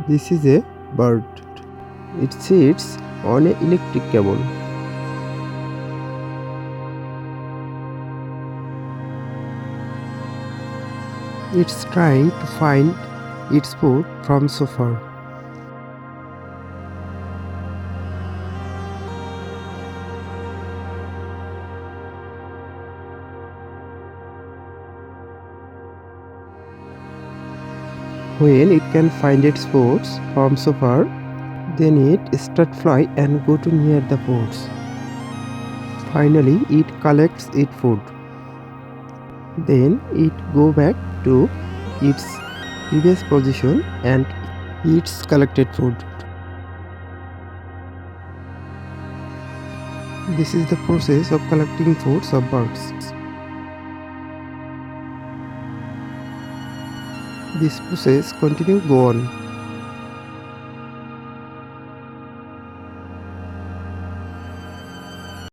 This is a bird. It sits on an electric cable. It's trying to find its food from so far. When it can find its foods from so far, then it start fly and go to near the foods. Finally, it collects its food. Then it go back to its previous position and eats collected food. This is the process of collecting foods of birds. This process continue go on.